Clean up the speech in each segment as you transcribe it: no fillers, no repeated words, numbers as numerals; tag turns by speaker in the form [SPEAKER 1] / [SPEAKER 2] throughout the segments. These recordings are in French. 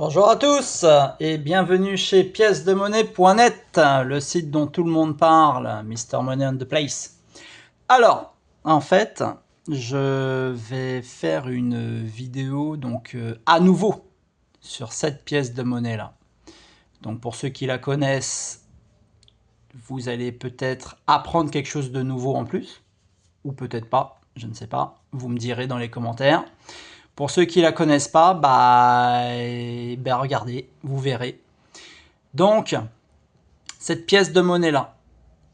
[SPEAKER 1] Bonjour à tous et bienvenue chez piècesdemonnaie.net, le site dont tout le monde parle, Mister Money on the Place. Alors, en fait, je vais faire une vidéo donc à nouveau sur cette pièce de monnaie là. Donc pour ceux qui la connaissent, vous allez peut-être apprendre quelque chose de nouveau en plus, ou peut-être pas, je ne sais pas, vous me direz dans les commentaires. Pour ceux qui la connaissent pas, regardez, vous verrez. Donc, cette pièce de monnaie là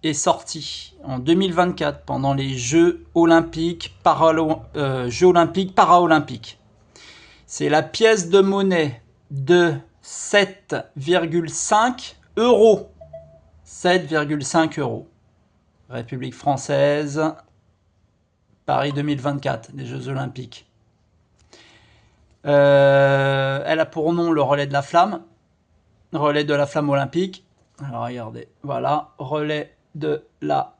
[SPEAKER 1] est sortie en 2024 pendant les Jeux olympiques, Paralympiques. C'est la pièce de monnaie de 7,5 euros. 7,5 euros. République française, Paris 2024, les Jeux olympiques. Elle a pour nom le relais de la flamme. Relais de la flamme olympique. Alors regardez, voilà, relais de la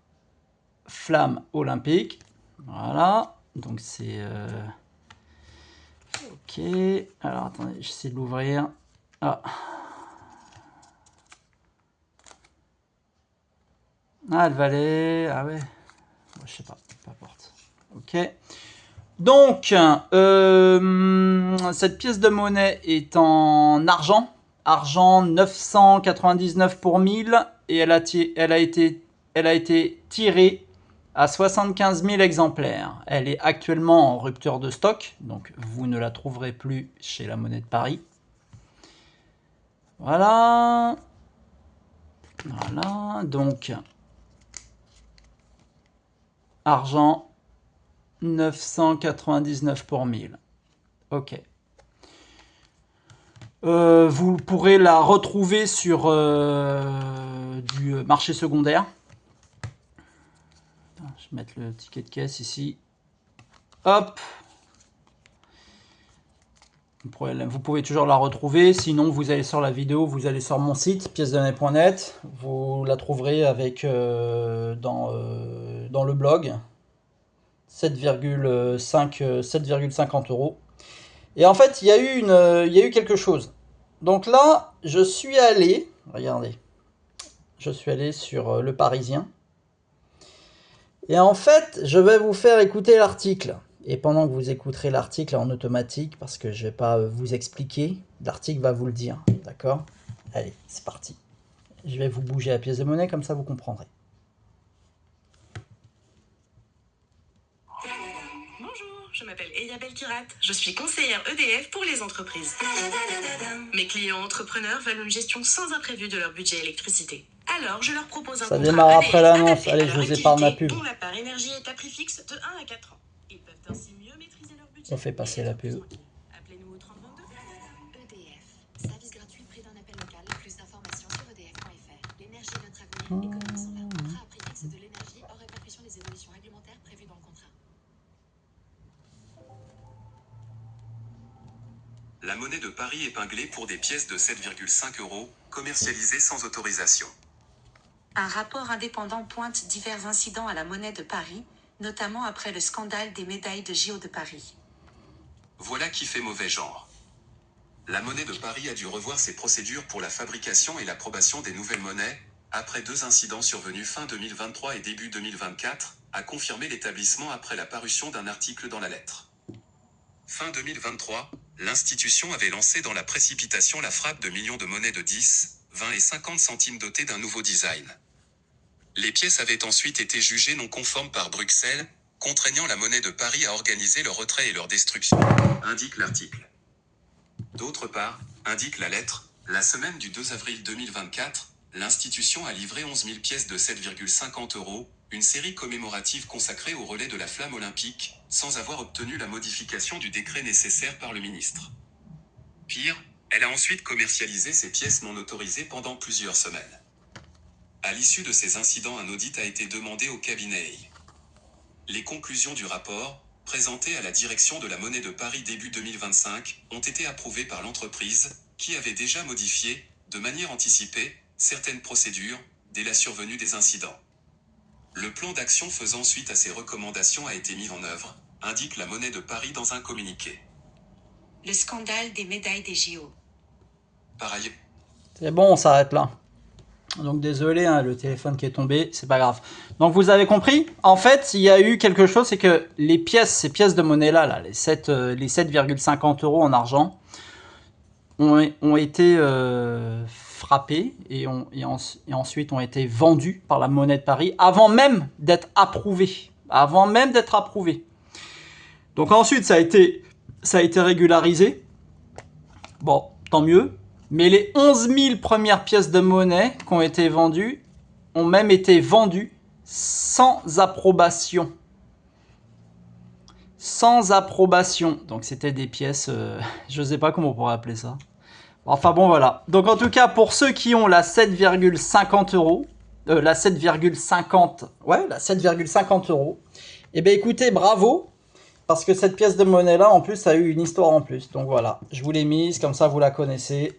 [SPEAKER 1] flamme olympique. Voilà, donc c'est... Ok, alors attendez, j'essaie de l'ouvrir. Ah. Elle valait... Ah ouais, je sais pas, peu importe. Ok. Donc, cette pièce de monnaie est en argent. Argent 999 pour 1000 et elle a été tirée à 75 000 exemplaires. Elle est actuellement en rupture de stock, donc vous ne la trouverez plus chez la Monnaie de Paris. Voilà. Voilà, donc argent 999 pour 1000. Ok. Vous pourrez la retrouver sur du marché secondaire. Attends, je vais mettre le ticket de caisse ici. Hop. Vous pouvez toujours la retrouver. Sinon, vous allez sur la vidéo, vous allez sur mon site, piècesdemonnaie.net. Vous la trouverez avec dans le blog. 7,50 euros. Et en fait, il y a eu quelque chose. Donc là, je suis allé, regardez, je suis allé sur Le Parisien. Et en fait, je vais vous faire écouter l'article. Et pendant que vous écouterez l'article en automatique, parce que je ne vais pas vous expliquer, l'article va vous le dire. D'accord? Allez, c'est parti. Je vais vous bouger la pièce de monnaie, comme ça vous comprendrez.
[SPEAKER 2] Bonjour, je m'appelle Eya Belkirat, je suis conseillère EDF pour les entreprises. Mes clients entrepreneurs veulent une gestion sans imprévu de leur budget électricité. Alors, je leur propose un
[SPEAKER 1] Ça
[SPEAKER 2] contrat
[SPEAKER 1] démarre
[SPEAKER 2] EDF
[SPEAKER 1] après l'annonce.
[SPEAKER 2] adapté
[SPEAKER 1] Allez,
[SPEAKER 2] à
[SPEAKER 1] je
[SPEAKER 2] leur
[SPEAKER 1] vous épargne ma
[SPEAKER 2] activité,
[SPEAKER 1] pub.
[SPEAKER 2] dont la part énergie est à prix fixe de 1 à 4 ans. Ils peuvent ainsi mieux maîtriser leur budget.
[SPEAKER 1] On fait passer la pub.
[SPEAKER 2] Appelez-nous au 3022.
[SPEAKER 3] EDF, service gratuit prix d'un appel local. Plus d'informations sur edf.fr. L'énergie est notre avenir et commençons par contrat à prix fixe de l'énergie hors répercussion des évolutions réglementaires prévues dans le contrat.
[SPEAKER 4] La Monnaie de Paris épinglée pour des pièces de 7,5 euros, commercialisées sans autorisation.
[SPEAKER 2] Un rapport indépendant pointe divers incidents à la Monnaie de Paris, notamment après le scandale des médailles de JO de Paris.
[SPEAKER 4] Voilà qui fait mauvais genre. La Monnaie de Paris a dû revoir ses procédures pour la fabrication et l'approbation des nouvelles monnaies, après 2 incidents survenus fin 2023 et début 2024, a confirmé l'établissement après la parution d'un article dans la lettre. Fin 2023, l'institution avait lancé dans la précipitation la frappe de millions de monnaies de 10, 20 et 50 centimes dotées d'un nouveau design. Les pièces avaient ensuite été jugées non conformes par Bruxelles, contraignant la Monnaie de Paris à organiser leur retrait et leur destruction, indique l'article. D'autre part, indique la lettre, la semaine du 2 avril 2024, l'institution a livré 11 000 pièces de 7,50 euros, une série commémorative consacrée au relais de la flamme olympique, sans avoir obtenu la modification du décret nécessaire par le ministre. Pire, elle a ensuite commercialisé ces pièces non autorisées pendant plusieurs semaines. À l'issue de ces incidents, un audit a été demandé au cabinet. Les conclusions du rapport, présentées à la direction de la Monnaie de Paris début 2025, ont été approuvées par l'entreprise, qui avait déjà modifié, de manière anticipée, certaines procédures, dès la survenue des incidents. Le plan d'action faisant suite à ces recommandations a été mis en œuvre, indique la Monnaie de Paris dans un communiqué.
[SPEAKER 2] Le scandale des médailles des JO.
[SPEAKER 4] Par ailleurs,
[SPEAKER 1] C'est bon, on s'arrête là. Donc désolé, hein, le téléphone qui est tombé, c'est pas grave. Donc vous avez compris, en fait, il y a eu quelque chose, c'est que les pièces, ces pièces de monnaie là, les 7,50 € en argent, ont été frappées et ensuite ont été vendues par la Monnaie de Paris avant même d'être approuvées. Avant même d'être approuvées. Donc ensuite, ça a été régularisé. Bon, tant mieux. Mais les 11 000 premières pièces de monnaie qui ont été vendues ont même été vendues sans approbation. Sans approbation. Donc c'était des pièces, je ne sais pas comment on pourrait appeler ça. Enfin bon, voilà. Donc en tout cas, pour ceux qui ont la 7,50 €, la 7,50, ouais, la 7,50 €, eh bien écoutez, bravo. Parce que cette pièce de monnaie là, en plus, a eu une histoire en plus. Donc voilà, je vous l'ai mise, comme ça vous la connaissez.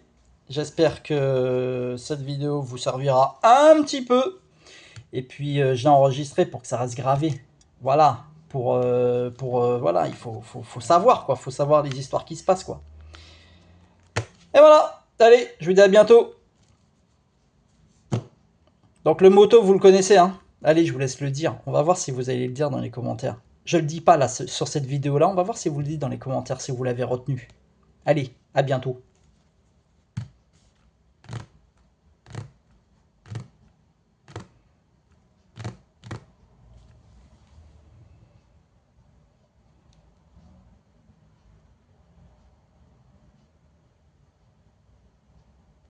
[SPEAKER 1] J'espère que cette vidéo vous servira un petit peu. Et puis je l'ai enregistré pour que ça reste gravé. Voilà, voilà, il faut savoir quoi, faut savoir les histoires qui se passent quoi. Et voilà, allez, je vous dis à bientôt. Donc le motto, vous le connaissez, hein. Allez, je vous laisse le dire. On va voir si vous allez le dire dans les commentaires. Je le dis pas là sur cette vidéo là, on va voir si vous le dites dans les commentaires, si vous l'avez retenu. Allez, à bientôt.